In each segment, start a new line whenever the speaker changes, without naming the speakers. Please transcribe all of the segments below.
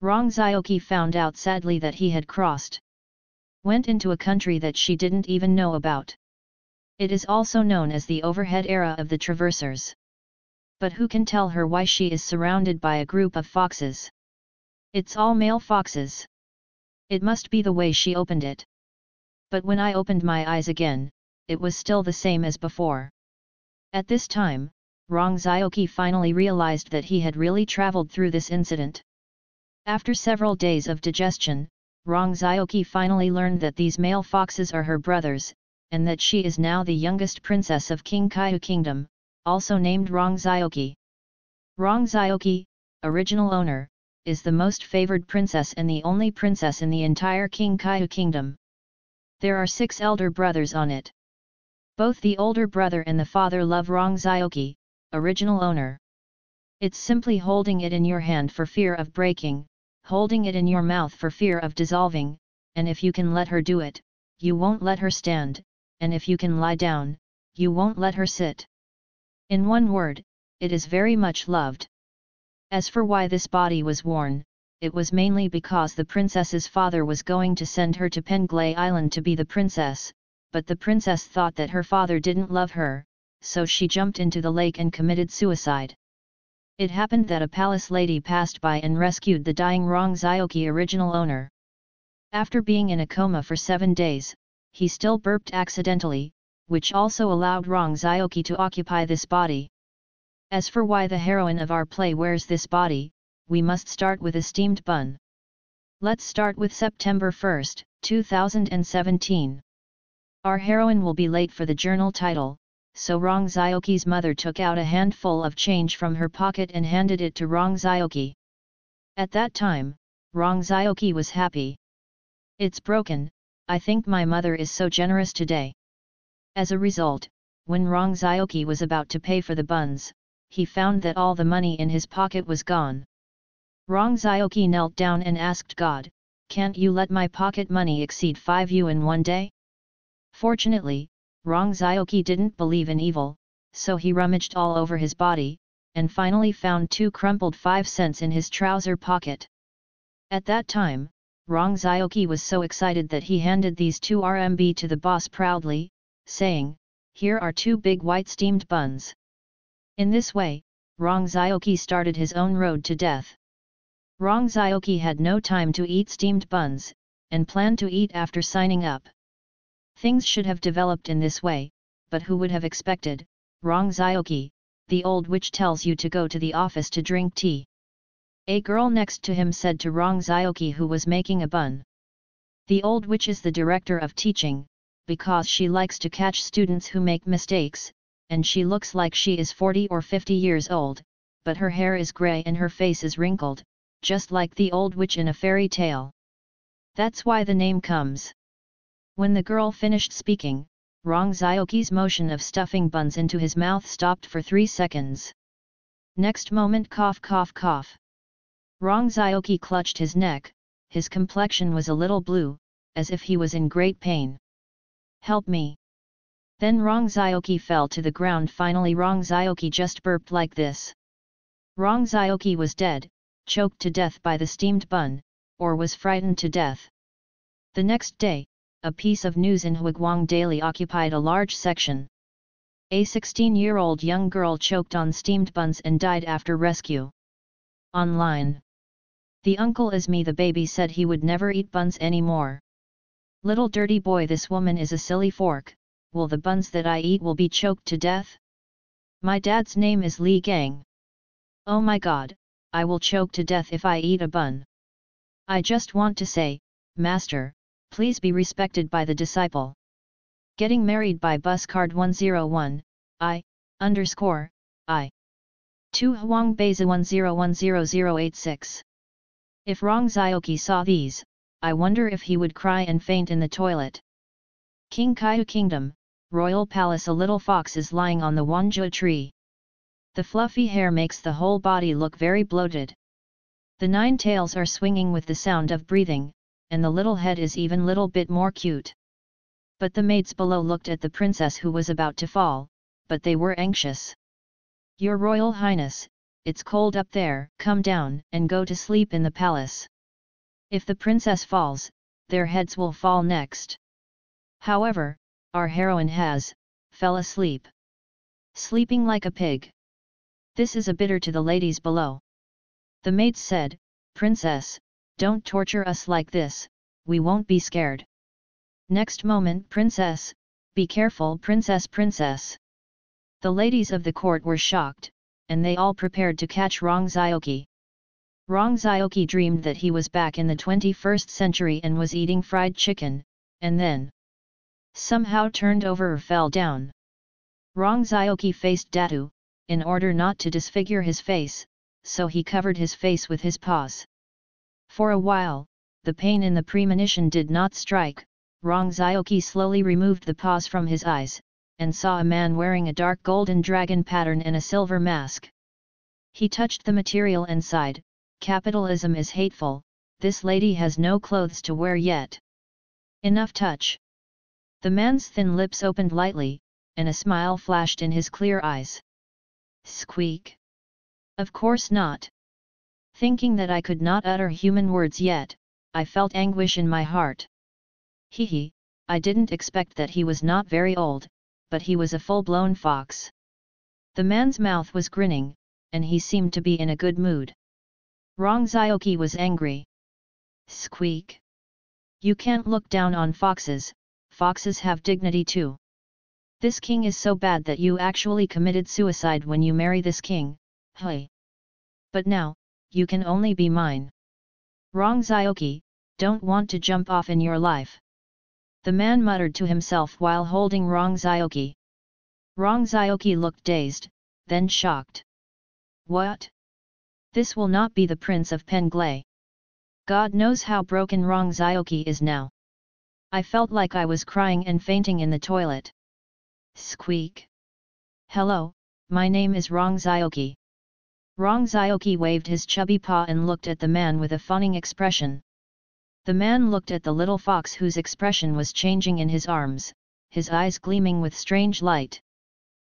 Rong Zioki found out sadly that he had went into a country that she didn't even know about. It is also known as the overhead era of the Traversers. But who can tell her why she is surrounded by a group of foxes? It's all male foxes. It must be the way she opened it. But when I opened my eyes again, it was still the same as before. At this time, Rong Zioki finally realized that he had really traveled through this incident. After several days of digestion, Rong Zioki finally learned that these male foxes are her brothers, and that she is now the youngest princess of King Kaihu Kingdom, also named Rong Zioki. Rong Zioki, original owner, is the most favored princess and the only princess in the entire King Kaihu Kingdom. There are 6 elder brothers on it. Both the older brother and the father love Rong Zioki, original owner. It's simply holding it in your hand for fear of breaking, holding it in your mouth for fear of dissolving, and if you can let her do it, you won't let her stand, and if you can lie down, you won't let her sit. In one word, it is very much loved. As for why this body was worn, it was mainly because the princess's father was going to send her to Penglay Island to be the princess, but the princess thought that her father didn't love her, so she jumped into the lake and committed suicide. It happened that a palace lady passed by and rescued the dying Rong Zioki original owner. After being in a coma for 7 days, he still burped accidentally, which also allowed Rong Zioki to occupy this body. As for why the heroine of our play wears this body, we must start with a steamed bun. Let's start with September 1, 2017. Our heroine will be late for the journal title, so Rong Zioki's mother took out a handful of change from her pocket and handed it to Rong Zioki. At that time, Rong Zioki was happy. It's broken, I think my mother is so generous today. As a result, when Rong Zioki was about to pay for the buns, he found that all the money in his pocket was gone. Rong Zioki knelt down and asked God, "Can't you let my pocket money exceed 5 yuan one day?" Fortunately, Rong Zioki didn't believe in evil, so he rummaged all over his body, and finally found 2 crumpled 5 cents in his trouser pocket. At that time, Rong Zioki was so excited that he handed these 2 RMB to the boss proudly, saying, "Here are 2 big white steamed buns." In this way, Rong Zioki started his own road to death. Rong Zioki had no time to eat steamed buns, and planned to eat after signing up. Things should have developed in this way, but who would have expected, Rong Zioki, the old witch tells you to go to the office to drink tea. A girl next to him said to Rong Zioki who was making a bun. The old witch is the director of teaching, because she likes to catch students who make mistakes, and she looks like she is 40 or 50 years old, but her hair is grey and her face is wrinkled, just like the old witch in a fairy tale. That's why the name comes. When the girl finished speaking, Rong Zioki's motion of stuffing buns into his mouth stopped for 3 seconds. Next moment cough cough cough. Rong Zioki clutched his neck, his complexion was a little blue, as if he was in great pain. "Help me." Then Rong Zioki fell to the ground. Finally Rong Zioki just burped like this. Rong Zioki was dead, choked to death by the steamed bun, or was frightened to death. The next day, a piece of news in Huiguang Daily occupied a large section. A 16-year-old young girl choked on steamed buns and died after rescue. Online. The uncle Azmi the baby said he would never eat buns anymore. Little dirty boy, this woman is a silly fork, will the buns that I eat will be choked to death? My dad's name is Li Gang. Oh my god, I will choke to death if I eat a bun. I just want to say, Master, please be respected by the disciple. Getting married by bus card 101, I_I. 2 Huang Beiza 1010086. If Rong Zioki saw these, I wonder if he would cry and faint in the toilet. King Kaihu Kingdom, Royal Palace. A little fox is lying on the wanjua tree. The fluffy hair makes the whole body look very bloated. The 9 tails are swinging with the sound of breathing, and the little head is even little bit more cute. But the maids below looked at the princess who was about to fall, but they were anxious. Your Royal Highness, it's cold up there, come down and go to sleep in the palace. If the princess falls, their heads will fall next. However, our heroine fell asleep. Sleeping like a pig. This is a bitter to the ladies below. The maids said, Princess, don't torture us like this, we won't be scared. Next moment, Princess, be careful, Princess, Princess. The ladies of the court were shocked, and they all prepared to catch Rong Zioki. Rong Zioki dreamed that he was back in the 21st century and was eating fried chicken, and then somehow turned over or fell down. Rong Zioki faced Datu, in order not to disfigure his face, so he covered his face with his paws. For a while, the pain in the premonition did not strike. Rong Zioki slowly removed the paws from his eyes, and saw a man wearing a dark golden dragon pattern and a silver mask. He touched the material and sighed, capitalism is hateful, this lady has no clothes to wear yet. Enough touch. The man's thin lips opened lightly, and a smile flashed in his clear eyes. Squeak. Of course not. Thinking that I could not utter human words yet, I felt anguish in my heart. Hee, I didn't expect that he was not very old, but he was a full-blown fox. The man's mouth was grinning, and he seemed to be in a good mood. Rong Zioki was angry. Squeak. You can't look down on foxes, foxes have dignity too. This king is so bad that you actually committed suicide when you marry this king, hey. But now, you can only be mine. Rong Zioki, don't want to jump off in your life. The man muttered to himself while holding Rong Zioki. Rong Zioki looked dazed, then shocked. What? This will not be the Prince of Penglai. God knows how broken Rong Zioki is now. I felt like I was crying and fainting in the toilet. Squeak. Hello, my name is Rong Zioki. Rong Zioki waved his chubby paw and looked at the man with a fawning expression. The man looked at the little fox whose expression was changing in his arms, his eyes gleaming with strange light.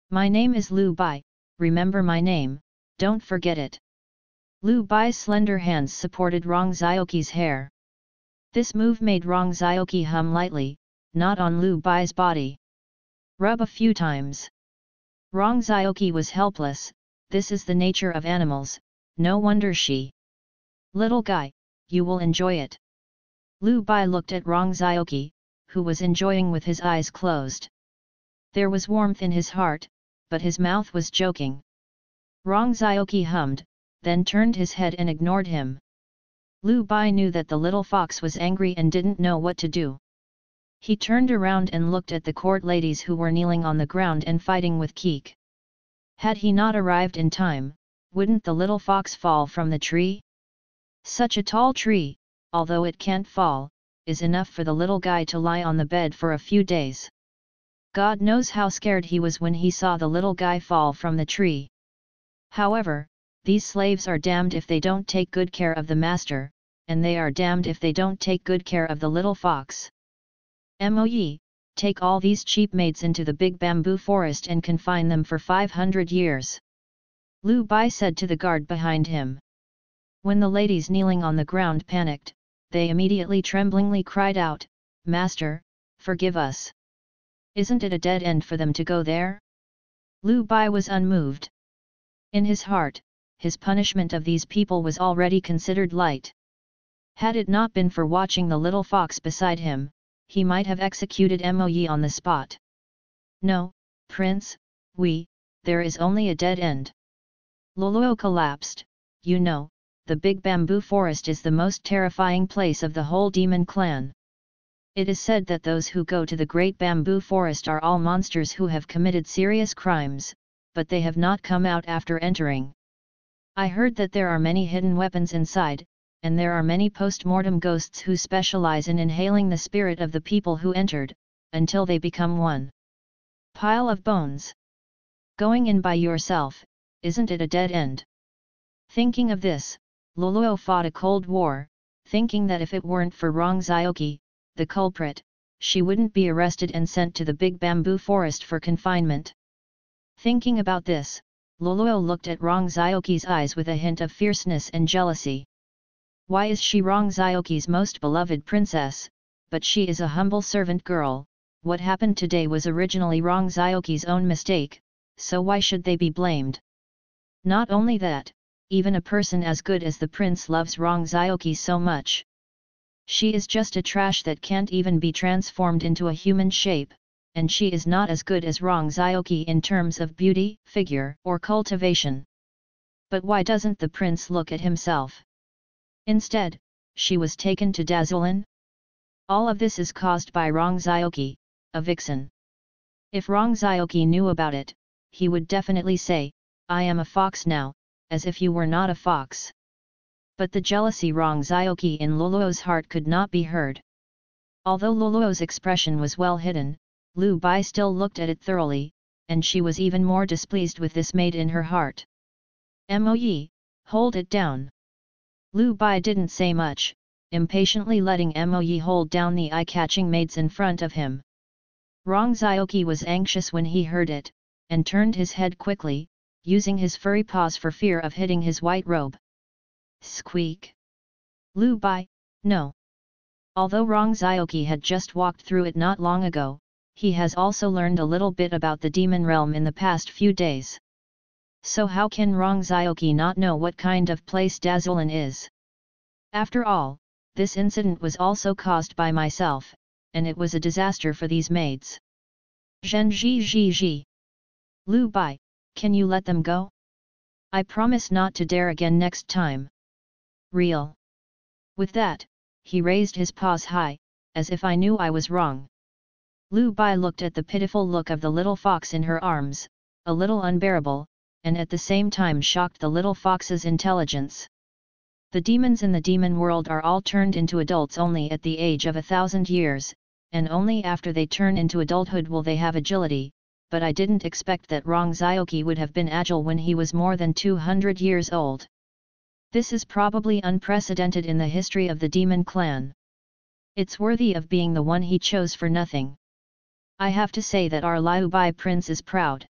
My name is Lu Bai, remember my name, don't forget it. Lu Bai's slender hands supported Rong Zioki's hair. This move made Rong Zioki hum lightly, not on Lu Bai's body. Rub a few times. Rong Zioki was helpless, this is the nature of animals, no wonder she. Little guy, you will enjoy it. Lu Bai looked at Rong Zioki, who was enjoying with his eyes closed. There was warmth in his heart, but his mouth was joking. Rong Zioki hummed, then turned his head and ignored him. Lu Bai knew that the little fox was angry and didn't know what to do. He turned around and looked at the court ladies who were kneeling on the ground and fighting with Keek. Had he not arrived in time, wouldn't the little fox fall from the tree? Such a tall tree, although it can't fall, is enough for the little guy to lie on the bed for a few days. God knows how scared he was when he saw the little guy fall from the tree. However, these slaves are damned if they don't take good care of the master, and they are damned if they don't take good care of the little fox. Moye, take all these cheap maids into the big bamboo forest and confine them for 500 years. Lu Bai said to the guard behind him. When the ladies kneeling on the ground panicked, they immediately tremblingly cried out, Master, forgive us. Isn't it a dead end for them to go there? Lu Bai was unmoved. In his heart, his punishment of these people was already considered light. Had it not been for watching the little fox beside him, he might have executed Moye on the spot. No, Prince, there is only a dead end. Loluo collapsed, you know, the big bamboo forest is the most terrifying place of the whole demon clan. It is said that those who go to the great bamboo forest are all monsters who have committed serious crimes, but they have not come out after entering. I heard that there are many hidden weapons inside, and there are many post-mortem ghosts who specialize in inhaling the spirit of the people who entered, until they become one pile of bones. Going in by yourself, isn't it a dead end? Thinking of this, Loluo fought a cold war, thinking that if it weren't for Rong Zioki, the culprit, she wouldn't be arrested and sent to the big bamboo forest for confinement. Thinking about this, Loluo looked at Rong Zioki's eyes with a hint of fierceness and jealousy. Why is she Rongzioki's most beloved princess, but she is a humble servant girl? What happened today was originally Rongzioki's own mistake, so why should they be blamed? Not only that, even a person as good as the prince loves Rongzioki so much. She is just a trash that can't even be transformed into a human shape, and she is not as good as Rongzioki in terms of beauty, figure, or cultivation. But why doesn't the prince look at himself? Instead, she was taken to Dazzulin? All of this is caused by Rongzioki, a vixen. If Rongzioki knew about it, he would definitely say, "I am a fox now," as if you were not a fox. But the jealousy Rongzioki in Luluo's heart could not be heard. Although Luluo's expression was well hidden, Lu Bai still looked at it thoroughly, and she was even more displeased with this maid in her heart. "Moye, hold it down." Lu Bai didn't say much, impatiently letting Moye hold down the eye-catching maids in front of him. Rongzioki was anxious when he heard it, and turned his head quickly, using his furry paws for fear of hitting his white robe. Squeak! Lu Bai, no. Although Rongzioki had just walked through it not long ago, he has also learned a little bit about the demon realm in the past few days. So how can Rongzioki not know what kind of place Dazzulin is? After all, this incident was also caused by myself, and it was a disaster for these maids. Zhen. Lu Bai, can you let them go? I promise not to dare again next time. Real. With that, he raised his paws high, as if I knew I was wrong. Lu Bai looked at the pitiful look of the little fox in her arms, a little unbearable, and at the same time shocked the little fox's intelligence. The demons in the demon world are all turned into adults only at the age of 1,000 years, and only after they turn into adulthood will they have agility, but I didn't expect that Rongzioki would have been agile when he was more than 200 years old. This is probably unprecedented in the history of the demon clan. It's worthy of being the one he chose for nothing. I have to say that our Liu Bai prince is proud.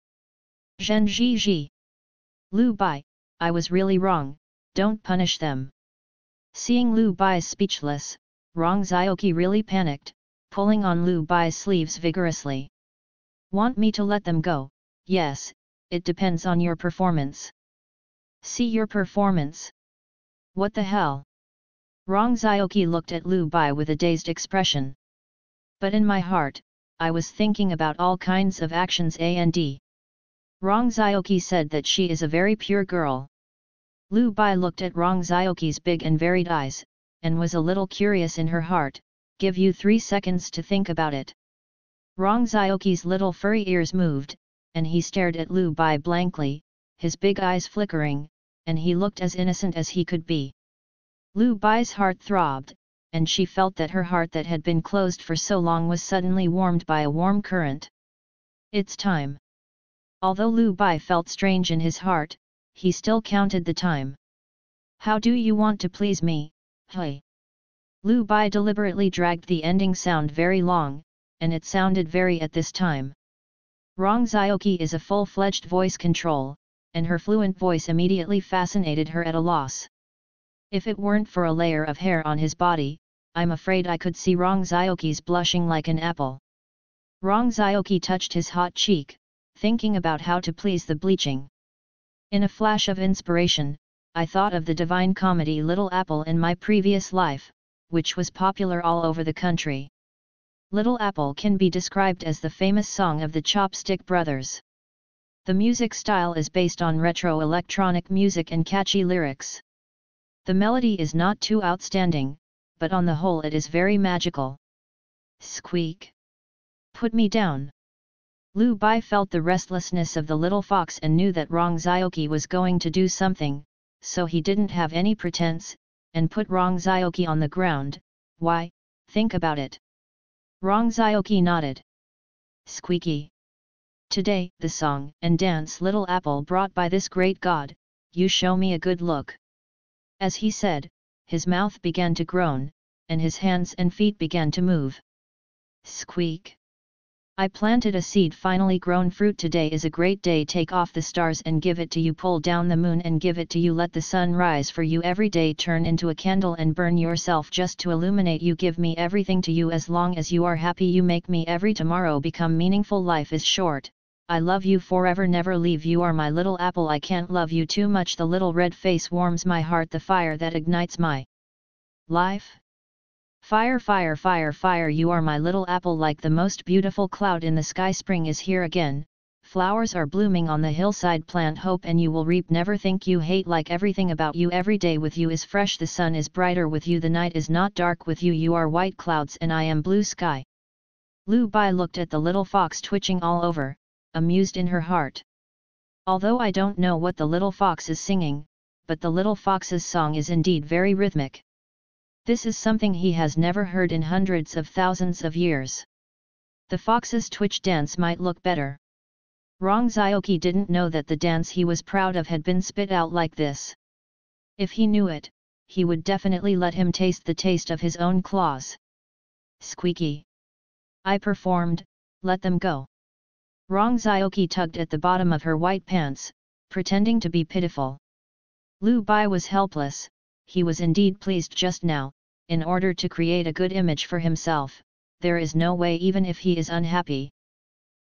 Zhen. Lu Bai, I was really wrong, don't punish them. Seeing Lu Bai speechless, Rongzioki really panicked, pulling on Lu Bai's sleeves vigorously. Want me to let them go? Yes, it depends on your performance. See your performance. What the hell? Rongzioki looked at Lu Bai with a dazed expression. But in my heart, I was thinking about all kinds of actions and Rongzioki said that she is a very pure girl. Lu Bai looked at Rongzioki's big and varied eyes, and was a little curious in her heart. Give you 3 seconds to think about it. Rongzioki's little furry ears moved, and he stared at Lu Bai blankly, his big eyes flickering, and he looked as innocent as he could be. Lu Bai's heart throbbed, and she felt that her heart that had been closed for so long was suddenly warmed by a warm current. It's time. Although Lu Bai felt strange in his heart, he still counted the time. How do you want to please me, hey? Lu Bai deliberately dragged the ending sound very long, and it sounded very at this time. Rongzioki is a full-fledged voice control, and her fluent voice immediately fascinated her at a loss. If it weren't for a layer of hair on his body, I'm afraid I could see Rongzioki's blushing like an apple. Rongzioki touched his hot cheek, thinking about how to please the bleaching. In a flash of inspiration, I thought of the divine comedy Little Apple in my previous life, which was popular all over the country. Little Apple can be described as the famous song of the Chopstick Brothers. The music style is based on retro electronic music and catchy lyrics. The melody is not too outstanding, but on the whole it is very magical. Squeak! Put me down! Lu Bai felt the restlessness of the little fox and knew that Rongzioki was going to do something, so he didn't have any pretense, and put Rongzioki on the ground. Why, think about it. Rongzioki nodded. Squeaky. Today, the song and dance Little Apple brought by this great god, you show me a good look. As he said, his mouth began to groan, and his hands and feet began to move. Squeak. I planted a seed finally grown fruit. Today is a great day. Take off the stars and give it to you. Pull down the moon and give it to you. Let the sun rise for you every day. Turn into a candle and burn yourself just to illuminate you. Give me everything to you. As long as you are happy you make me every tomorrow become meaningful. Life is short. I love you forever, never leave. You are my little apple. I can't love you too much. The little red face warms my heart. The fire that ignites my life. Fire, fire, fire, fire. You are my little apple, like the most beautiful cloud in the sky. Spring is here again. Flowers are blooming on the hillside. Plant hope and you will reap. Never think you hate, like everything about you. Every day with you is fresh. The sun is brighter with you. The night is not dark with you. You are white clouds and I am blue sky. Lu Bai looked at the little fox twitching all over, amused in her heart. Although I don't know what the little fox is singing, but the little fox's song is indeed very rhythmic. This is something he has never heard in hundreds of thousands of years. The fox's twitch dance might look better. Rong Zioqi didn't know that the dance he was proud of had been spit out like this. If he knew it, he would definitely let him taste the taste of his own claws. Squeaky. I performed, let them go. Rong Zioqi tugged at the bottom of her white pants, pretending to be pitiful. Lu Bai was helpless. He was indeed pleased just now. In order to create a good image for himself, there is no way even if he is unhappy.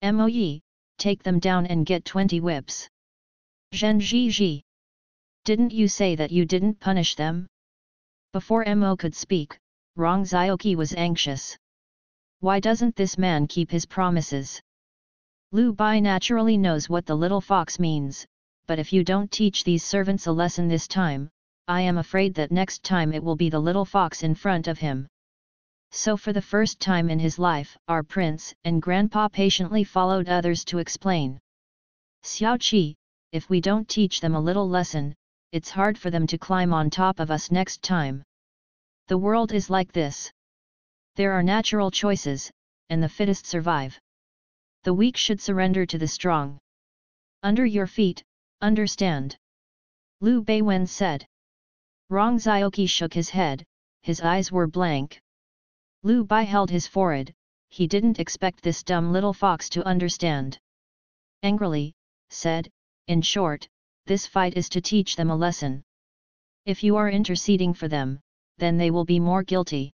Mo Yi, take them down and get 20 whips. Zhen Ji Ji. Didn't you say that you didn't punish them? Before Mo could speak, Rong Zioqi was anxious. Why doesn't this man keep his promises? Lu Bai naturally knows what the little fox means, but if you don't teach these servants a lesson this time, I am afraid that next time it will be the little fox in front of him. So for the first time in his life, our prince and grandpa patiently followed others to explain. Xiao Qi, if we don't teach them a little lesson, it's hard for them to climb on top of us next time. The world is like this. There are natural choices, and the fittest survive. The weak should surrender to the strong. Under your feet, understand? Lu Beiwen said. Rong Zioqi shook his head, his eyes were blank. Lu Bai held his forehead, he didn't expect this dumb little fox to understand. Angrily, said, in short, this fight is to teach them a lesson. If you are interceding for them, then they will be more guilty.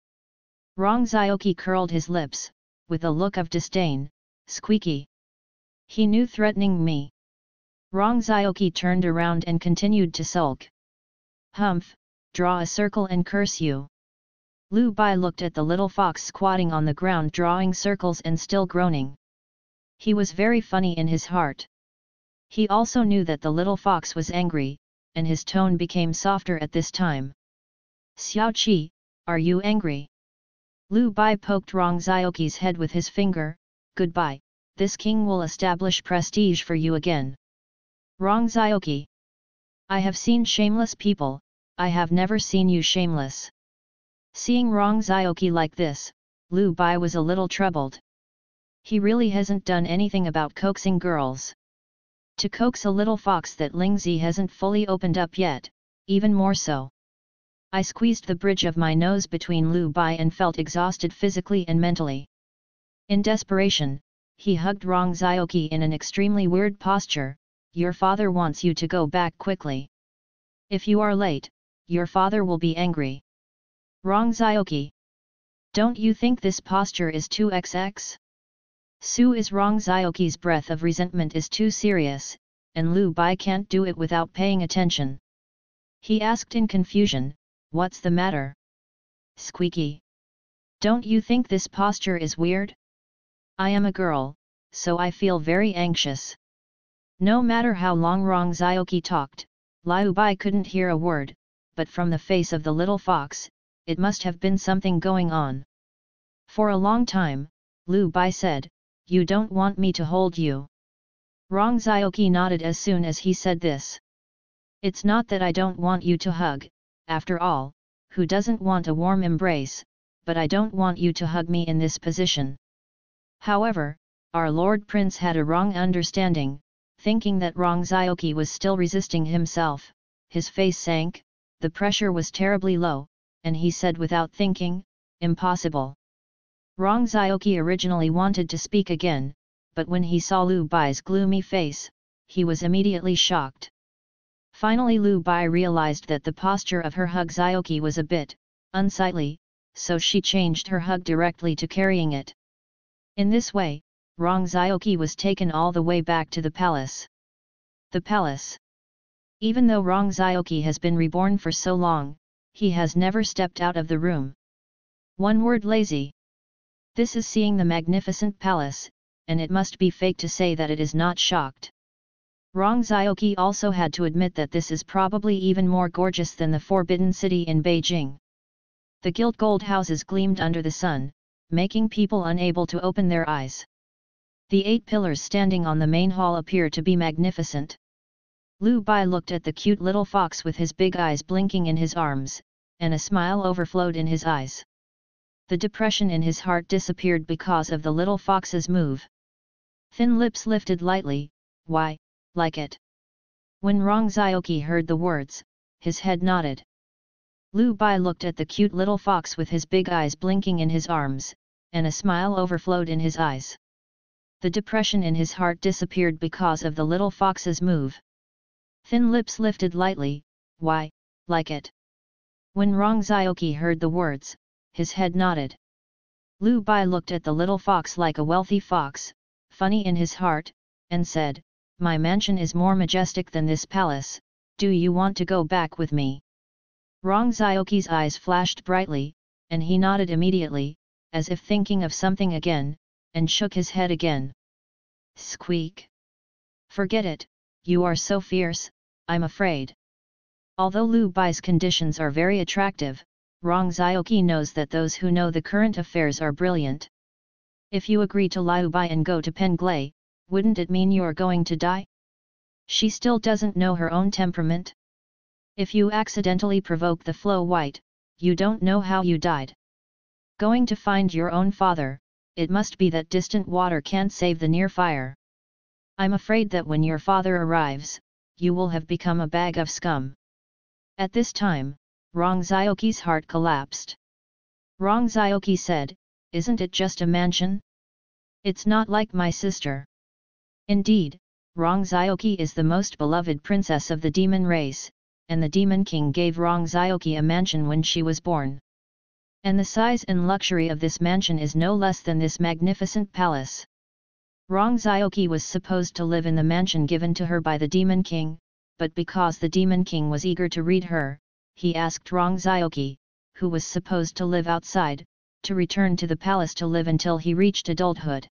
Rong Zioqi curled his lips, with a look of disdain. Squeaky. He knew threatening me. Rong Zioqi turned around and continued to sulk. Humph, draw a circle and curse you. Lu Bai looked at the little fox squatting on the ground drawing circles and still groaning. He was very funny in his heart. He also knew that the little fox was angry, and his tone became softer at this time. Xiao Qi, are you angry? Lu Bai poked Rong Zioqi's head with his finger. Goodbye, this king will establish prestige for you again. Rong Zioqi. I have seen shameless people, I have never seen you shameless. Seeing Rong Zioqi like this, Lu Bai was a little troubled. He really hasn't done anything about coaxing girls. To coax a little fox that Lingzi hasn't fully opened up yet, even more so. I squeezed the bridge of my nose between Lu Bai and felt exhausted physically and mentally. In desperation, he hugged Rong Zioqi in an extremely weird posture. Your father wants you to go back quickly. If you are late, your father will be angry. Rong Zioqi. Don't you think this posture is too XX? Su is Rong Zioqi's breath of resentment is too serious, and Lu Bai can't do it without paying attention. He asked in confusion, what's the matter? Squeaky. Don't you think this posture is weird? I am a girl, so I feel very anxious. No matter how long Rong Zioqi talked, Liu Bai couldn't hear a word, but from the face of the little fox, it must have been something going on. For a long time, Lu Bai said, you don't want me to hold you. Rong Zioqi nodded as soon as he said this. It's not that I don't want you to hug, after all, who doesn't want a warm embrace, but I don't want you to hug me in this position. However, our Lord Prince had a wrong understanding. Thinking that Rong Zioqi was still resisting himself, his face sank, the pressure was terribly low, and he said without thinking, impossible. Rong Zioqi originally wanted to speak again, but when he saw Lu Bai's gloomy face, he was immediately shocked. Finally Lu Bai realized that the posture of her hug Zioqi was a bit unsightly, so she changed her hug directly to carrying it. In this way, Rong Zioqi was taken all the way back to the palace. The palace. Even though Rong Zioqi has been reborn for so long, he has never stepped out of the room. One word: lazy. This is seeing the magnificent palace, and it must be fake to say that it is not shocked. Rong Zioqi also had to admit that this is probably even more gorgeous than the Forbidden City in Beijing. The gilt gold houses gleamed under the sun, making people unable to open their eyes. The 8 pillars standing on the main hall appear to be magnificent. Lu Bai looked at the cute little fox with his big eyes blinking in his arms, and a smile overflowed in his eyes. The depression in his heart disappeared because of the little fox's move. Thin lips lifted lightly. Why, like it. When Rong Zioqi heard the words, his head nodded. Lu Bai looked at the cute little fox with his big eyes blinking in his arms, and a smile overflowed in his eyes. The depression in his heart disappeared because of the little fox's move. Thin lips lifted lightly. Why, like it. When Rong Zioqi heard the words, his head nodded. Lu Bai looked at the little fox like a wealthy fox, funny in his heart, and said, "My mansion is more majestic than this palace, do you want to go back with me?" Rong Zioqi's eyes flashed brightly, and he nodded immediately, as if thinking of something again, and shook his head again. Squeak! Forget it, you are so fierce, I'm afraid. Although Lu Bai's conditions are very attractive, Rong Zioqi knows that those who know the current affairs are brilliant. If you agree to Liu Bai and go to Penglai, wouldn't it mean you're going to die? She still doesn't know her own temperament. If you accidentally provoke the Flow White, you don't know how you died. Going to find your own father, it must be that distant water can't save the near fire. I'm afraid that when your father arrives, you will have become a bag of scum. At this time, Rong Zioqi's heart collapsed. Rong Zioqi said, "Isn't it just a mansion? It's not like my sister." Indeed, Rong Zioqi is the most beloved princess of the demon race, and the Demon King gave Rong Zioqi a mansion when she was born. And the size and luxury of this mansion is no less than this magnificent palace. Rong Zioqi was supposed to live in the mansion given to her by the Demon King, but because the Demon King was eager to read her, he asked Rong Zioqi, who was supposed to live outside, to return to the palace to live until he reached adulthood.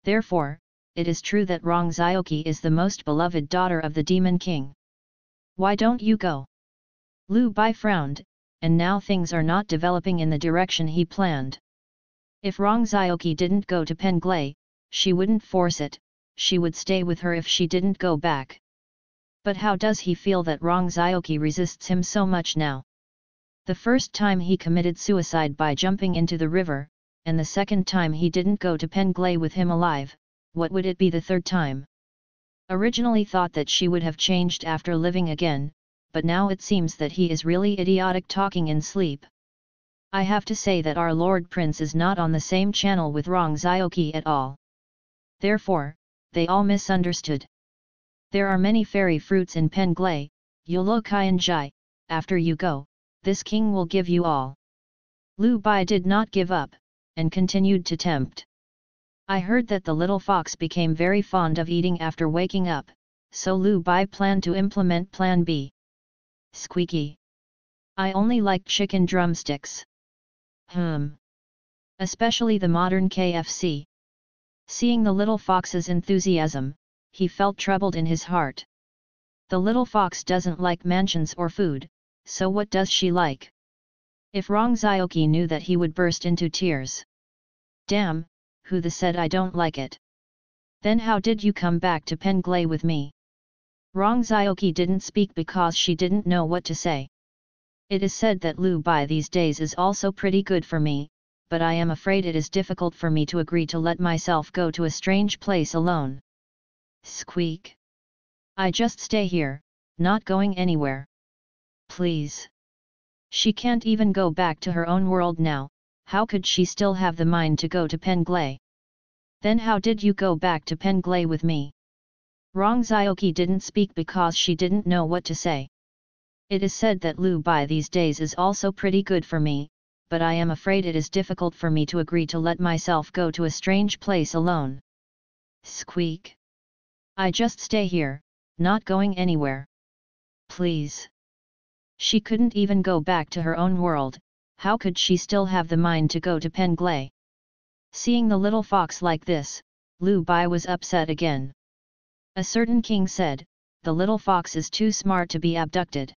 Therefore, it is true that Rong Zioqi is the most beloved daughter of the Demon King. Why don't you go? Lu Bai frowned, and now things are not developing in the direction he planned. If Rong Zioqi didn't go to Penglai, she wouldn't force it, she would stay with her if she didn't go back. But how does he feel that Rong Zioqi resists him so much now? The first time he committed suicide by jumping into the river, and the second time he didn't go to Penglai with him alive, what would it be the third time? Originally thought that she would have changed after living again, but now it seems that he is really idiotic talking in sleep. I have to say that our Lord Prince is not on the same channel with Rong Zioqi at all. Therefore, they all misunderstood. There are many fairy fruits in Penglai, Yulo Kai Jai, after you go, this king will give you all. Lu Bai did not give up, and continued to tempt. I heard that the little fox became very fond of eating after waking up, so Lu Bai planned to implement Plan B. Squeaky. I only like chicken drumsticks. Especially the modern KFC. Seeing the little fox's enthusiasm, he felt troubled in his heart. The little fox doesn't like mansions or food, so what does she like? If Rong Zioqi knew that he would burst into tears. Damn, who the said I don't like it? Then how did you come back to Penglai with me? Rong Zioqi didn't speak because she didn't know what to say. It is said that Lu Bai these days is also pretty good for me, but I am afraid it is difficult for me to agree to let myself go to a strange place alone. Squeak. I just stay here, not going anywhere. Please. She can't even go back to her own world now, how could she still have the mind to go to Penglay? Then how did you go back to Penglay with me? Rong Zioki didn't speak because she didn't know what to say. It is said that Lu Bai these days is also pretty good for me, but I am afraid it is difficult for me to agree to let myself go to a strange place alone. Squeak. I just stay here, not going anywhere. Please. She couldn't even go back to her own world, how could she still have the mind to go to Penglay? Seeing the little fox like this, Lu Bai was upset again. A certain king said, the little fox is too smart to be abducted.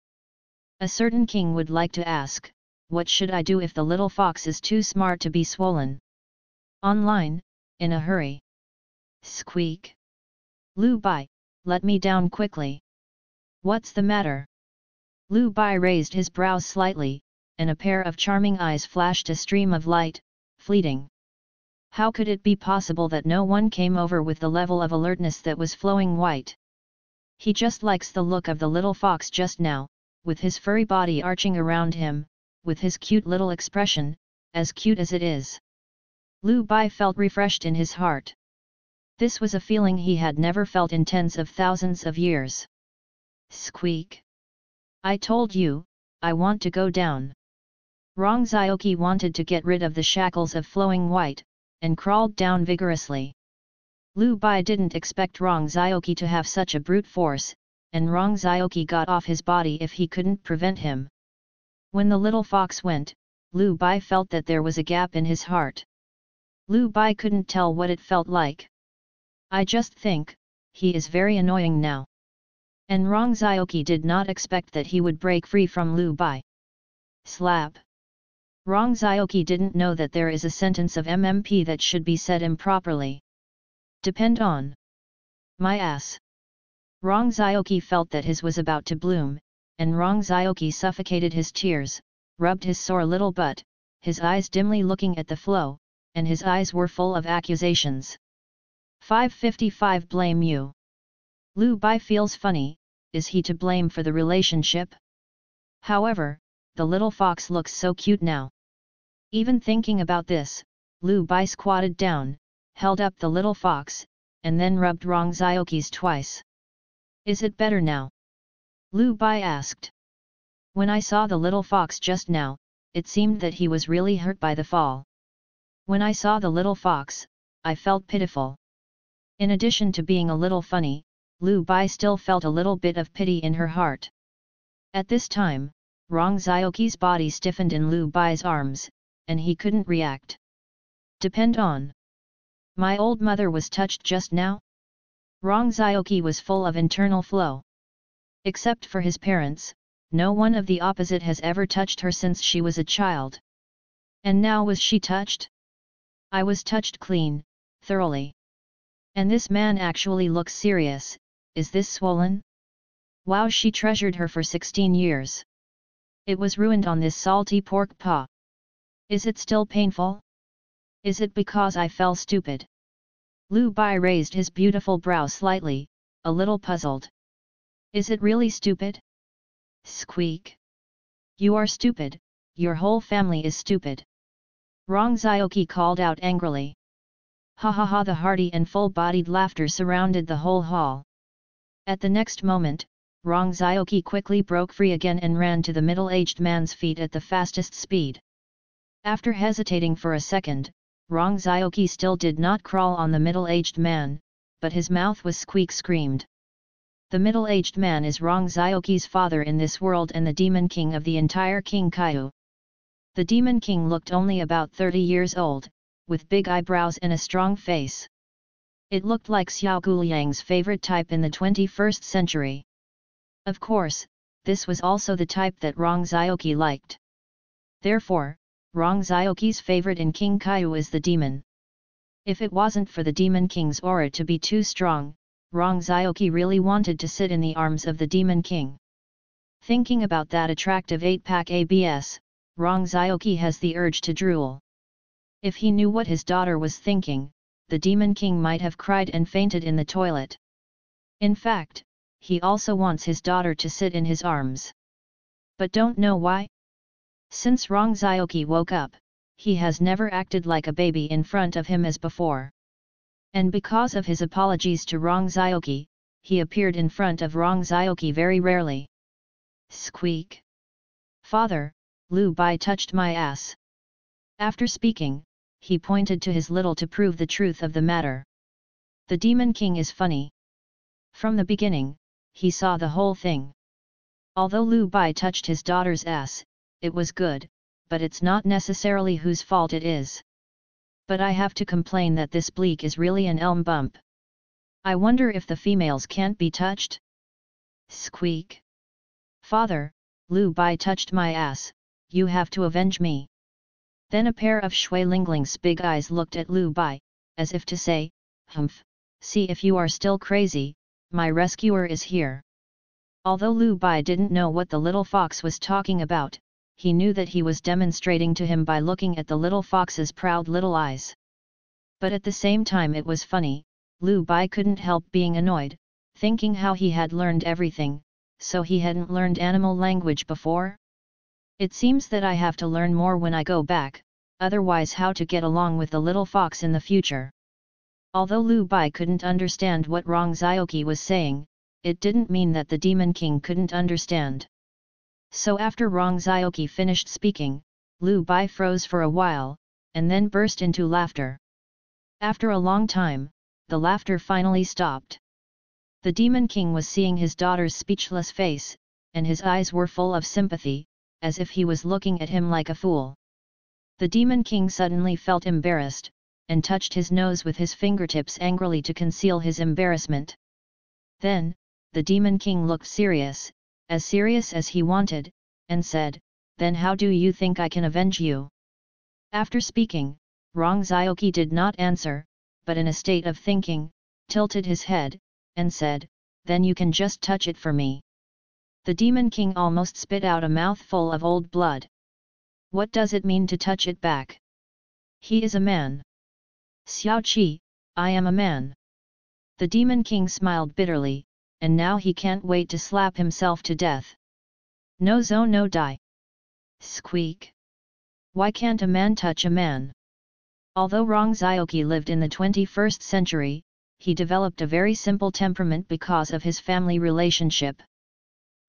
A certain king would like to ask, what should I do if the little fox is too smart to be swollen? Online, in a hurry. Squeak. Lu Bai, let me down quickly. What's the matter? Lu Bai raised his brows slightly, and a pair of charming eyes flashed a stream of light, fleeting. How could it be possible that no one came over with the level of alertness that was flowing white? He just likes the look of the little fox just now, with his furry body arching around him, with his cute little expression, as cute as it is. Lu Bai felt refreshed in his heart. This was a feeling he had never felt in tens of thousands of years. Squeak. I told you, I want to go down. Rong Zioki wanted to get rid of the shackles of flowing white, and crawled down vigorously. Lu Bai didn't expect Rong Zioki to have such a brute force, and Rong Zioki got off his body if he couldn't prevent him. When the little fox went, Lu Bai felt that there was a gap in his heart. Lu Bai couldn't tell what it felt like. I just think, he is very annoying now. And Rong Zioki did not expect that he would break free from Lu Bai. Slap. Rong Zioki didn't know that there is a sentence of MMP that should be said improperly. Depend on. My ass. Rong Zioki felt that his was about to bloom, and Rong Zioki suffocated his tears, rubbed his sore little butt, his eyes dimly looking at the flow, and his eyes were full of accusations. 555 Blame you. Lu Bai feels funny, is he to blame for the relationship? However, the little fox looks so cute now. Even thinking about this, Lu Bai squatted down, held up the little fox, and then rubbed Rong Zioki's twice. Is it better now? Lu Bai asked. When I saw the little fox just now, it seemed that he was really hurt by the fall. When I saw the little fox, I felt pitiful. In addition to being a little funny, Lu Bai still felt a little bit of pity in her heart. At this time, Rong Zioki's body stiffened in Lu Bai's arms, and he couldn't react. Depend on. My old mother was touched just now? Rong Zioki was full of internal flow. Except for his parents, no one of the opposite has ever touched her since she was a child. And now was she touched? I was touched clean, thoroughly. And this man actually looks serious, is this swollen? Wow, she treasured her for 16 years. It was ruined on this salty pork paw. Is it still painful? Is it because I fell stupid? Lu Bai raised his beautiful brow slightly, a little puzzled. Is it really stupid? Squeak. You are stupid, your whole family is stupid. Rong Zioki called out angrily. Ha ha ha, the hearty and full-bodied laughter surrounded the whole hall. At the next moment, Rong Zioki quickly broke free again and ran to the middle-aged man's feet at the fastest speed. After hesitating for a second, Rong Zioki still did not crawl on the middle-aged man, but his mouth was squeak-screamed. The middle-aged man is Rong Zioki's father in this world and the demon king of the entire King Kaiu. The demon king looked only about 30 years old, with big eyebrows and a strong face. It looked like Xiao Guliang's favorite type in the 21st century. Of course, this was also the type that Rong Zioki liked. Therefore, Rong Zioki's favorite in King Kaiu is the demon. If it wasn't for the demon king's aura to be too strong, Rong Zioki really wanted to sit in the arms of the demon king. Thinking about that attractive 8-pack abs, Rong Zioki has the urge to drool. If he knew what his daughter was thinking, the demon king might have cried and fainted in the toilet. In fact, he also wants his daughter to sit in his arms. But don't know why? Since Rong Zioki woke up, he has never acted like a baby in front of him as before. And because of his apologies to Rong Zioki, he appeared in front of Rong Zioki very rarely. Squeak. Father, Lu Bai touched my ass. After speaking, he pointed to his little to prove the truth of the matter. The Demon King is funny. From the beginning, he saw the whole thing. Although Lu Bai touched his daughter's ass, it was good, but it's not necessarily whose fault it is. But I have to complain that this bleak is really an elm bump. I wonder if the females can't be touched? Squeak. Father, Lu Bai touched my ass, you have to avenge me. Then a pair of Shui Lingling's big eyes looked at Lu Bai, as if to say, humph, see if you are still crazy, my rescuer is here. Although Lu Bai didn't know what the little fox was talking about, he knew that he was demonstrating to him by looking at the little fox's proud little eyes. But at the same time it was funny, Lu Bai couldn't help being annoyed, thinking how he had learned everything, so he hadn't learned animal language before? It seems that I have to learn more when I go back, otherwise how to get along with the little fox in the future. Although Lu Bai couldn't understand what Rong Zioki was saying, it didn't mean that the Demon King couldn't understand. So after Rong Zioki finished speaking, Lu Bai froze for a while, and then burst into laughter. After a long time, the laughter finally stopped. The Demon King was seeing his daughter's speechless face, and his eyes were full of sympathy, as if he was looking at him like a fool. The Demon King suddenly felt embarrassed, and touched his nose with his fingertips angrily to conceal his embarrassment. Then, the Demon King looked serious as he wanted, and said, "Then how do you think I can avenge you?" After speaking, Rong Zioki did not answer, but in a state of thinking, tilted his head, and said, "Then you can just touch it for me." The Demon King almost spit out a mouthful of old blood. What does it mean to touch it back? He is a man. Xiao Qi, I am a man. The Demon King smiled bitterly, and now he can't wait to slap himself to death. No zo no die. Squeak. Why can't a man touch a man? Although Rong Zioki lived in the 21st century, he developed a very simple temperament because of his family relationship.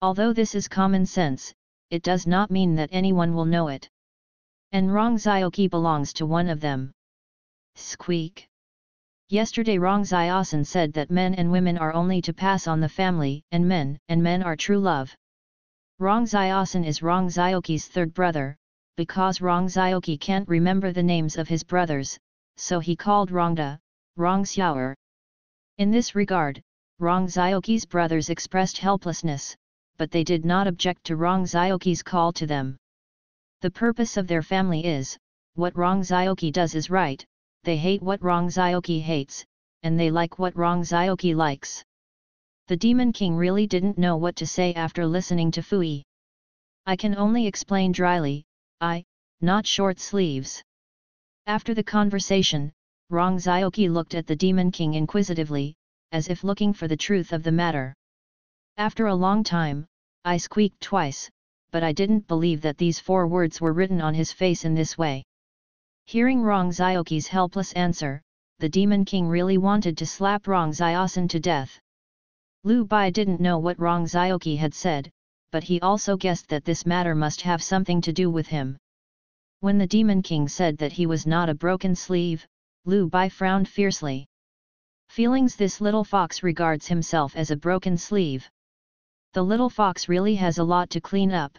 Although this is common sense, it does not mean that anyone will know it. And Rong Zioki belongs to one of them. Squeak. Yesterday Rong Ziosan said that men and women are only to pass on the family, and men are true love. Rong Ziosan is Rong Zioki's third brother, because Rong Zioki can't remember the names of his brothers, so he called Rongda, Rong Xiaoer. In this regard, Rong Zioki's brothers expressed helplessness, but they did not object to Rong Zioki's call to them. The purpose of their family is, what Rong Zioki does is right, they hate what Rong Zioki hates, and they like what Rong Zioki likes. The Demon King really didn't know what to say after listening to Fui. I can only explain dryly, not short sleeves. After the conversation, Rong Zioki looked at the Demon King inquisitively, as if looking for the truth of the matter. After a long time, I squeaked twice, but I didn't believe that these 4 words were written on his face in this way. Hearing Rong Zioki's helpless answer, the Demon King really wanted to slap Rong Ziosan to death. Lu Bai didn't know what Rong Zioki had said, but he also guessed that this matter must have something to do with him. When the Demon King said that he was not a broken sleeve, Lu Bai frowned fiercely. Feelings this little fox regards himself as a broken sleeve. The little fox really has a lot to clean up.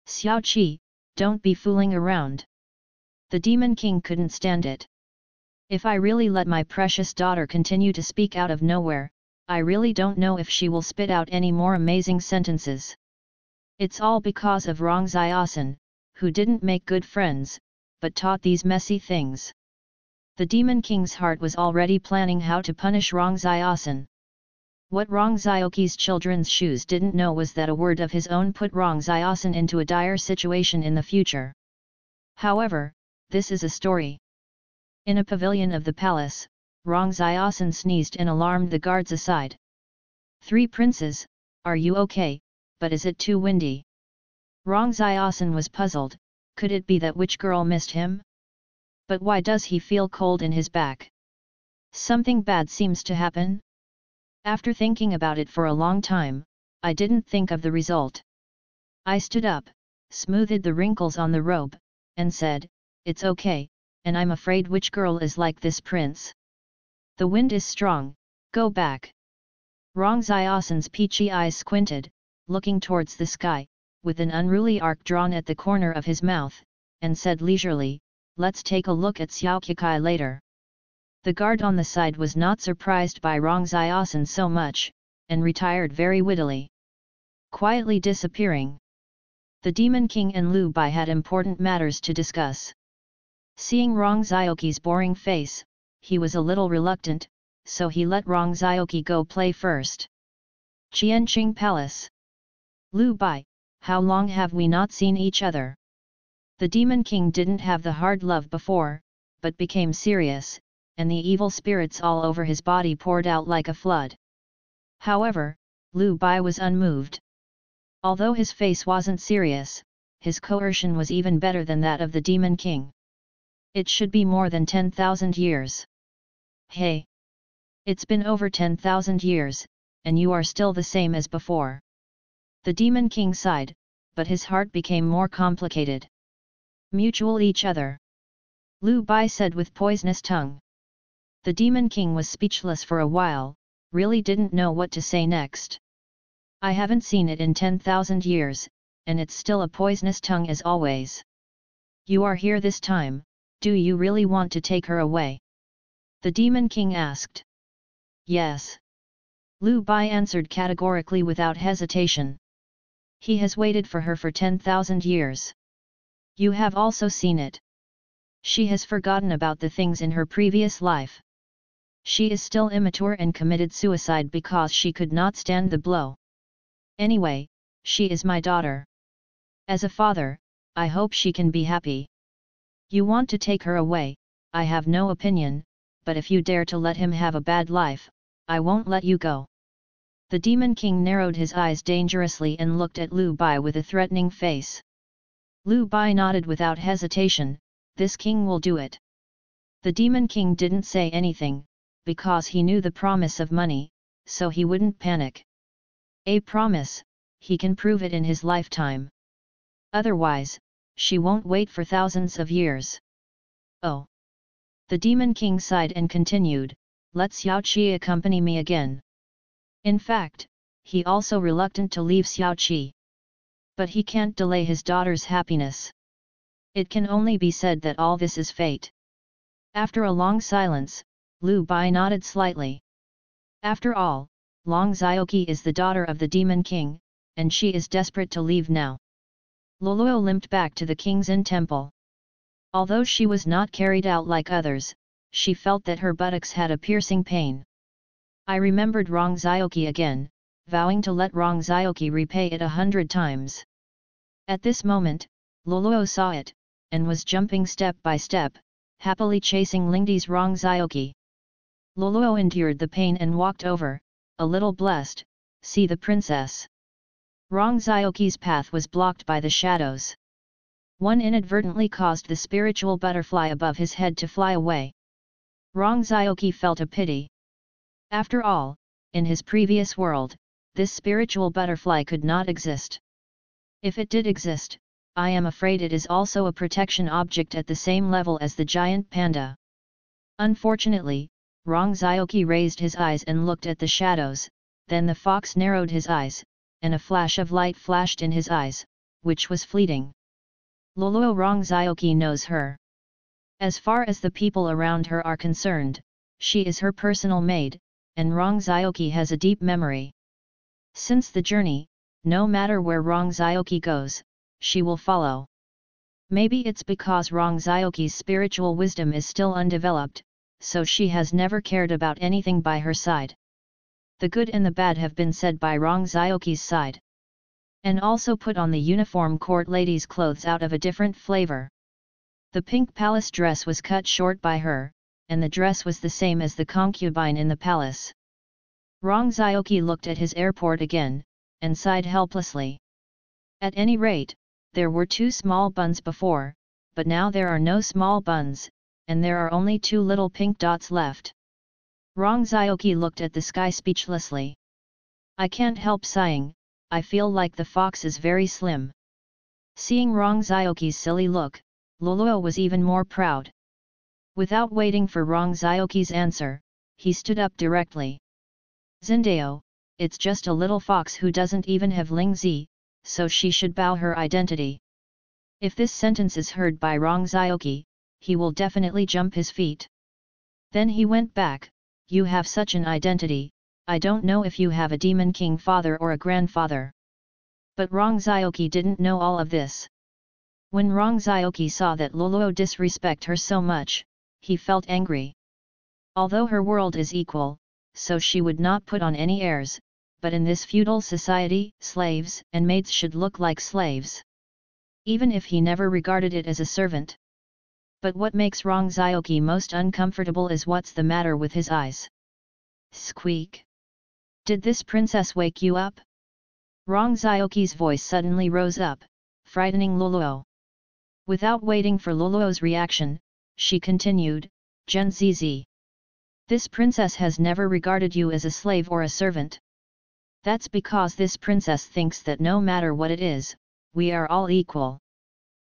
Xiao Qi, don't be fooling around. The Demon King couldn't stand it. If I really let my precious daughter continue to speak out of nowhere, I really don't know if she will spit out any more amazing sentences. It's all because of Rong Ziosan, who didn't make good friends, but taught these messy things. The Demon King's heart was already planning how to punish Rong Ziosan. What Rong Zioki's children's shoes didn't know was that a word of his own put Rong Ziosan into a dire situation in the future. However, this is a story. In a pavilion of the palace, Rong Ziosan sneezed and alarmed the guards aside. 3 princes, are you okay, but is it too windy? Rong Ziosan was puzzled, Could it be that witch girl missed him? But why does he feel cold in his back? Something bad seems to happen? After thinking about it for a long time, I didn't think of the result. I stood up, smoothed the wrinkles on the robe, and said, "It's okay, and I'm afraid witch girl is like this prince. The wind is strong, go back." Rong Xiaosan's peachy eyes squinted, looking towards the sky, with an unruly arc drawn at the corner of his mouth, and said leisurely, "Let's take a look at Xiao Qikai later." The guard on the side was not surprised by Rong Xiaosan so much, and retired very wittily, quietly disappearing. The Demon King and Lu Bai had important matters to discuss. Seeing Rong Xiaoqi's boring face, he was a little reluctant, so he let Rong Xiaoqi go play first. Qianqing Palace. Lu Bai, how long have we not seen each other? The Demon King didn't have the hard love before, but became serious, and the evil spirits all over his body poured out like a flood. However, Lu Bai was unmoved. Although his face wasn't serious, his coercion was even better than that of the Demon King. It should be more than 10,000 years. Hey! It's been over 10,000 years, and you are still the same as before. The Demon King sighed, but his heart became more complicated. Mutual each other. Lu Bai said with poisonous tongue. The Demon King was speechless for a while, really didn't know what to say next. I haven't seen it in 10,000 years, and it's still a poisonous tongue as always. You are here this time, do you really want to take her away? The Demon King asked. Yes. Lu Bai answered categorically without hesitation. He has waited for her for 10,000 years. You have also seen it. She has forgotten about the things in her previous life. She is still immature and committed suicide because she could not stand the blow. Anyway, she is my daughter. As a father, I hope she can be happy. You want to take her away, I have no opinion, but if you dare to let him have a bad life, I won't let you go. The Demon King narrowed his eyes dangerously and looked at Lu Bai with a threatening face. Lu Bai nodded without hesitation, this king will do it. The Demon King didn't say anything, because he knew the promise of money, so he wouldn't panic. A promise, he can prove it in his lifetime. Otherwise, she won't wait for thousands of years. Oh! The Demon King sighed and continued, let Xiao Qi accompany me again. In fact, he also reluctant to leave Xiao Qi. But he can't delay his daughter's happiness. It can only be said that all this is fate. After a long silence, Lu Bai nodded slightly. After all, Long Xiaoqi is the daughter of the Demon King, and she is desperate to leave now. Loluo limped back to the King's Inn temple. Although she was not carried out like others, she felt that her buttocks had a piercing pain. I remembered Rong Xiaoqi again, vowing to let Rong Xiaoqi repay it 100 times. At this moment, Loluo saw it, and was jumping step by step, happily chasing Lingdi's Rong Xiaoqi. Loluo endured the pain and walked over, a little blessed, see the princess. Rong Xiaoqi's path was blocked by the shadows. One inadvertently caused the spiritual butterfly above his head to fly away. Rong Xiaoqi felt a pity. After all, in his previous world, this spiritual butterfly could not exist. If it did exist, I am afraid it is also a protection object at the same level as the giant panda. Unfortunately, Rong Xiaoqi raised his eyes and looked at the shadows, then the fox narrowed his eyes, and a flash of light flashed in his eyes, which was fleeting. Loluo Rong Xiaoqi knows her. As far as the people around her are concerned, she is her personal maid, and Rong Xiaoqi has a deep memory. Since the journey, no matter where Rong Xiaoqi goes, she will follow. Maybe it's because Rong Xiaoqi's spiritual wisdom is still undeveloped, so she has never cared about anything by her side. The good and the bad have been said by Rong Xiaoqi's side. And also put on the uniform court lady's clothes out of a different flavor. The pink palace dress was cut short by her, and the dress was the same as the concubine in the palace. Rong Xiaoqi looked at his airport again, and sighed helplessly. At any rate, There were 2 small buns before, but now there are no small buns, and there are only 2 little pink dots left. Rong Zioki looked at the sky speechlessly. I can't help sighing, I feel like the fox is very slim. Seeing Rong Zioki's silly look, Luluo was even more proud. Without waiting for Rong Zioki's answer, he stood up directly. Zindao, it's just a little fox who doesn't even have Lingzi, so she should bow her identity. If this sentence is heard by Rong Zioki, he will definitely jump his feet. Then he went back, you have such an identity, I don't know if you have a demon king father or a grandfather. But Rong Zioki didn't know all of this. When Rong Zioki saw that Luluo disrespect her so much, he felt angry. Although her world is equal, so she would not put on any airs, but in this feudal society, slaves and maids should look like slaves. Even if he never regarded it as a servant. But what makes Rong Zioki most uncomfortable is what's the matter with his eyes. Squeak! Did this princess wake you up? Rong Zioki's voice suddenly rose up, frightening Luluo. Without waiting for Luluo's reaction, she continued, Gen Zz. This princess has never regarded you as a slave or a servant. That's because this princess thinks that no matter what it is, we are all equal.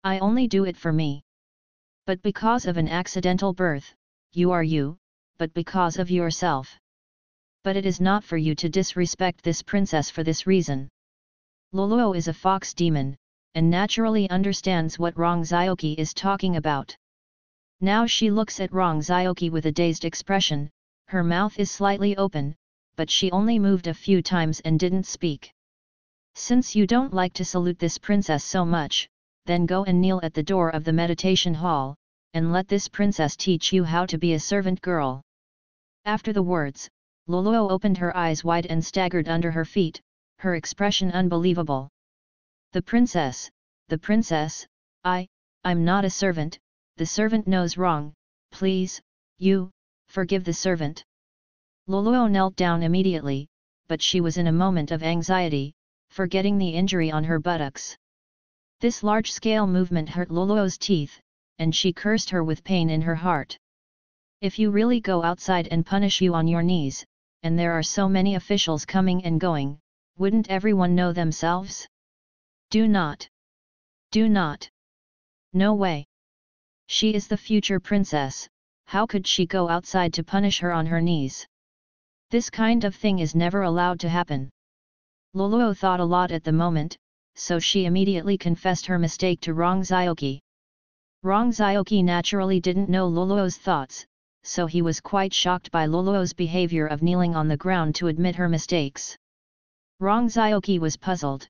I only do it for me. But because of an accidental birth, you are you, but because of yourself. But it is not for you to disrespect this princess for this reason. Luluo is a fox demon, and naturally understands what Rong Zioki is talking about. Now she looks at Rong Zioki with a dazed expression, her mouth is slightly open, but she only moved a few times and didn't speak. Since you don't like to salute this princess so much, then go and kneel at the door of the meditation hall, and let this princess teach you how to be a servant girl. After the words, Luluo opened her eyes wide and staggered under her feet, her expression unbelievable. The princess, I'm not a servant, the servant knows wrong, please, you, forgive the servant. Luluo knelt down immediately, but she was in a moment of anxiety, forgetting the injury on her buttocks. This large-scale movement hurt Luluo's teeth, and she cursed her with pain in her heart. If you really go outside and punish you on your knees, and there are so many officials coming and going, wouldn't everyone know themselves? Do not. Do not. No way. She is the future princess, how could she go outside to punish her on her knees? This kind of thing is never allowed to happen. Luluo thought a lot at the moment, so she immediately confessed her mistake to Rong Zioki. Rong Zioki naturally didn't know Luluo's thoughts, so he was quite shocked by Luluo's behavior of kneeling on the ground to admit her mistakes. Rong Zioki was puzzled.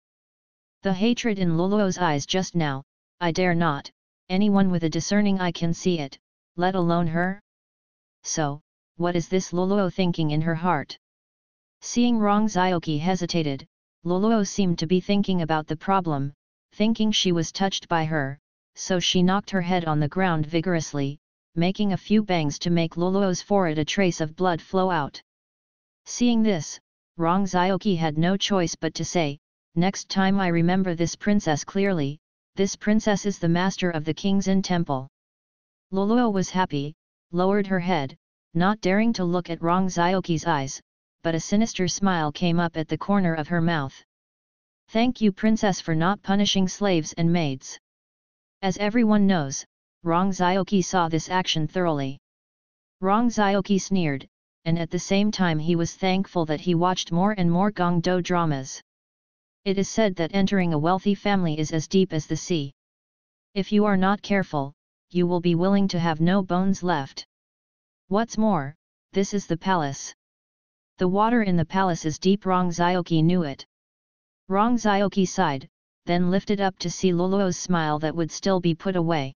The hatred in Luluo's eyes just now, I dare not, anyone with a discerning eye can see it, let alone her? So, what is this Luluo thinking in her heart? Seeing Rong Zioki hesitated, Luluo seemed to be thinking about the problem, thinking she was touched by her, so she knocked her head on the ground vigorously, making a few bangs to make Luluo's forehead a trace of blood flow out. Seeing this, Rong Zioki had no choice but to say, next time I remember this princess clearly, this princess is the master of the kings in temple. Luluo was happy, lowered her head, not daring to look at Rong Zioki's eyes, but a sinister smile came up at the corner of her mouth. Thank you princess for not punishing slaves and maids. As everyone knows, Rong Zioki saw this action thoroughly. Rong Zioki sneered, and at the same time he was thankful that he watched more and more gongdo dramas. It is said that entering a wealthy family is as deep as the sea. If you are not careful, you will be willing to have no bones left. What's more, this is the palace. The water in the palace is deep. Rong Zioki knew it. Rong Zioki sighed, then lifted up to see Luluo's smile that would still be put away.